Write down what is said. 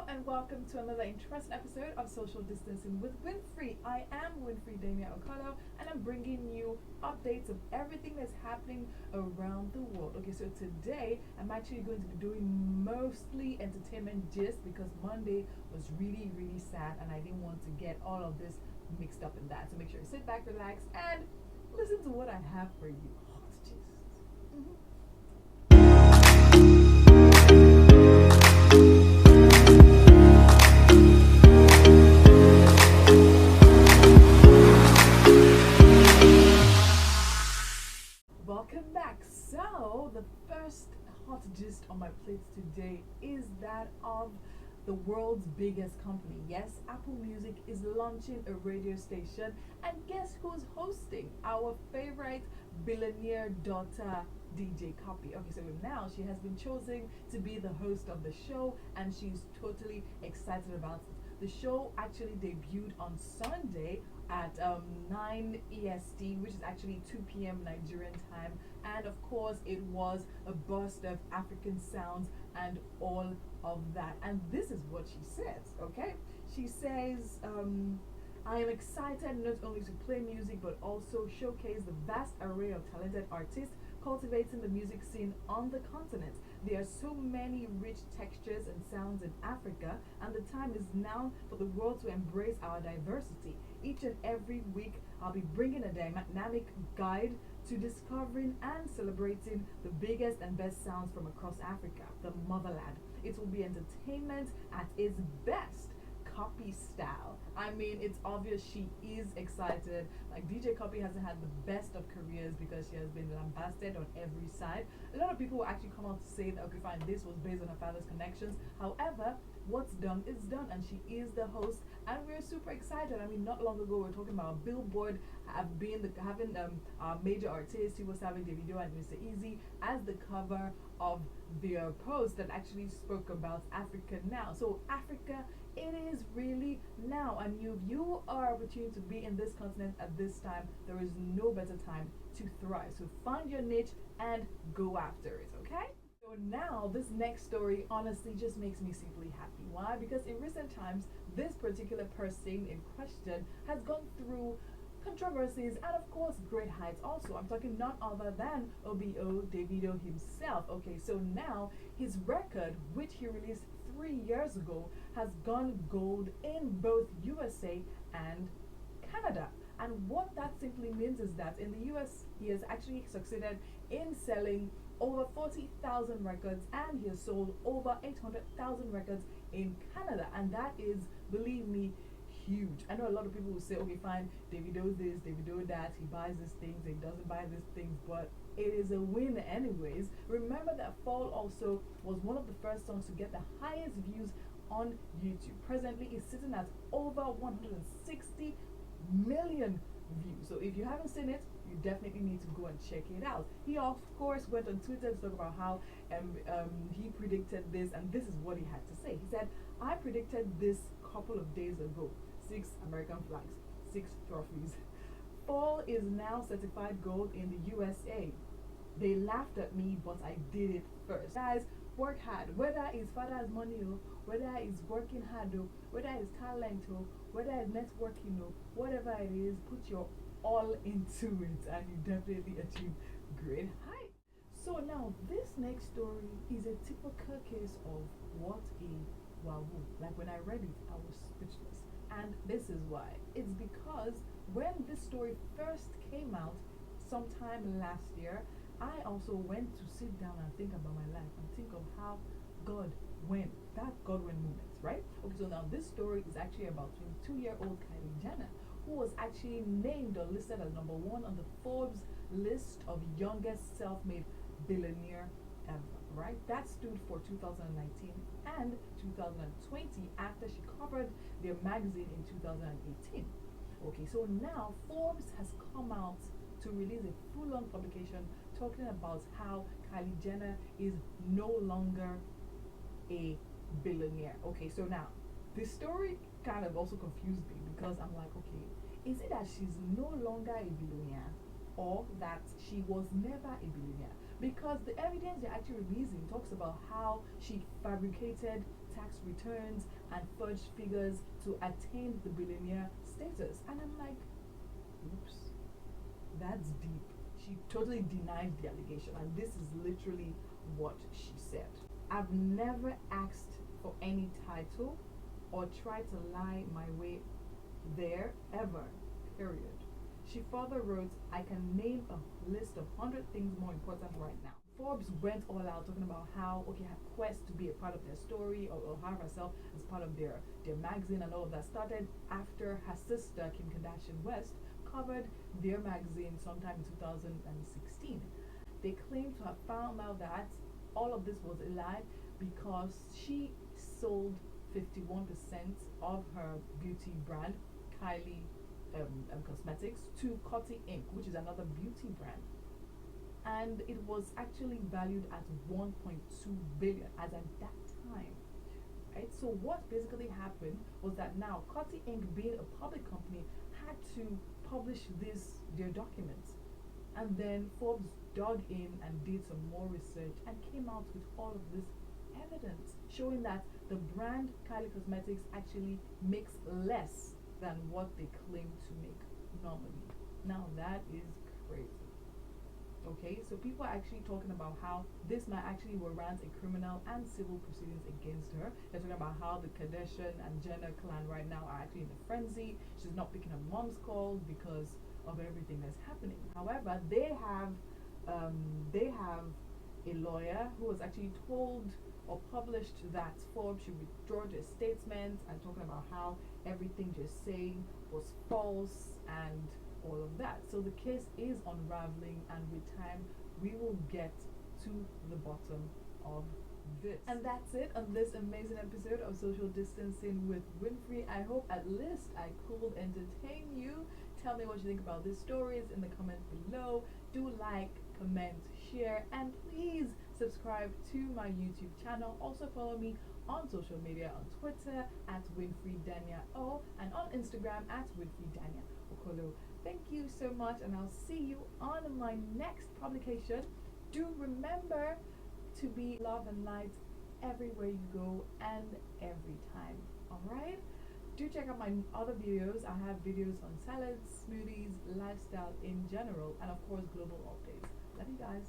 and welcome to another interesting episode of Social Distancing with Winfrey. I am Winfrey Dania Okolo, and I'm bringing you updates of everything that's happening around the world. Okay, so today I'm actually going to be doing mostly entertainment gist because Monday was really, really sad, and I didn't want to get all of this mixed up in that. So make sure you sit back, relax, and listen to what I have for you. Hot gist. Welcome back. So, the first hot gist on my plate today is that of the world's biggest company. Yes, Apple Music is launching a radio station, and guess who's hosting? Our favorite billionaire daughter, DJ Cuppy. Okay, so now she has been chosen to be the host of the show, and she's totally excited about it. The show actually debuted on Sunday at 9 EST, which is actually 2 p.m. Nigerian time. And of course, it was a burst of African sounds and all of that. And this is what she says, okay? She says, I am excited not only to play music but also showcase the vast array of talented artists cultivating the music scene on the continent. There are so many rich textures and sounds in Africa, and the time is now for the world to embrace our diversity. Each and every week, I'll be bringing a dynamic guide to discovering and celebrating the biggest and best sounds from across Africa, the motherland. It will be entertainment at its best. Cuppy style. I mean, it's obvious she is excited. Like DJ Cuppy hasn't had the best of careers because she has been lambasted on every side. A lot of people will actually come out to say that okay, fine, this was based on her father's connections. However, what's done is done, and she is the host, and we're super excited. I mean, not long ago we were talking about Billboard having major artists. He was having Davido and Mr. Easy as the cover of their post that actually spoke about Africa now. So Africa, it is really now, and if you are opportunity to be in this continent at this time, there is no better time to thrive. So find your niche and go after it, okay? So now this next story honestly just makes me simply happy. Why? Because in recent times, this particular person in question has gone through controversies and of course great heights also. I'm talking none other than OBO Davido himself. Okay, so now his record, which he released 3 years ago, has gone gold in both USA and Canada. And what that simply means is that in the US, he has actually succeeded in selling over 40,000 records, and he has sold over 800,000 records in Canada. And that is, believe me, huge. I know a lot of people will say, okay, fine, Davido this, Davido that, he buys these things, he doesn't buy these things, but it is a win anyways. Remember that Fall also was one of the first songs to get the highest views on YouTube. Presently, it's sitting at over 160 million views. So if you haven't seen it, you definitely need to go and check it out. He of course went on Twitter to talk about how he predicted this, and this is what he had to say. He said, I predicted this couple of days ago. 6 American flags, 6 trophies. Fall is now certified gold in the USA. They laughed at me, but I did it first. Guys, work hard. Whether it's father's money, whether it's working hard, whether it's talent, whether it's networking, whatever it is, put your all into it, and you definitely achieve great height. So now, this next story is a typical case of what a wahoo. Like when I read it, I was speechless. And this is why. It's because when this story first came out sometime last year, I also went to sit down and think about my life and think of how God went. That God went moment, right? Okay, so now this story is actually about 22-year-old Kylie Jenner, who was actually named or listed as #1 on the Forbes list of youngest self-made billionaire ever, right? That stood for 2019 and 2020 after she covered their magazine in 2018. Okay, so now Forbes has come out to release a full-on publication talking about how Kylie Jenner is no longer a billionaire. Okay, so now this story kind of also confused me because I'm like, okay, is it that she's no longer a billionaire or that she was never a billionaire? Because the evidence they're actually releasing talks about how she fabricated tax returns and fudged figures to attain the billionaire status. And I'm like, oops, that's deep. She totally denied the allegation, and this is literally what she said. I've never asked for any title or tried to lie my way there ever, period. She further wrote, I can name a list of 100 things more important right now. Forbes went all out talking about how, okay, her quest to be a part of their story or have herself as part of their magazine and all of that started after her sister, Kim Kardashian West, covered their magazine sometime in 2016. They claim to have found out that all of this was a lie because she sold 51% of her beauty brand, Kylie Cosmetics, to Cuppy Inc., which is another beauty brand. And it was actually valued at 1.2 billion as at that time. Right? So what basically happened was that now Cuppy Inc., being a public company, had to publish their documents. And then Forbes dug in and did some more research and came out with all of this evidence showing that the brand Kylie Cosmetics actually makes less than what they claim to make normally. Now that is crazy. Okay, so people are actually talking about how this might actually warrant a criminal and civil proceedings against her. They're talking about how the Kardashian and Jenner clan right now are actually in a frenzy. She's not picking her mom's calls because of everything that's happening. However, they have a lawyer who was actually told or published that Forbes should withdraw their statements and talking about how everything they're saying was false and all of that. So the case is unraveling, and with time we will get to the bottom of this. And that's it on this amazing episode of Social Distancing with Winfrey. I hope at least I could entertain you. Tell me what you think about these stories in the comments below. Do like, comment, share, and please subscribe to my YouTube channel. Also follow me on social media, on Twitter at Winfrey Dania O, and on Instagram at Winfrey Dania Okolo. Thank you so much, and I'll see you on my next publication. Do remember to be love and light everywhere you go and every time. Alright? Do check out my other videos. I have videos on salads, smoothies, lifestyle in general, and of course global updates. Love you guys.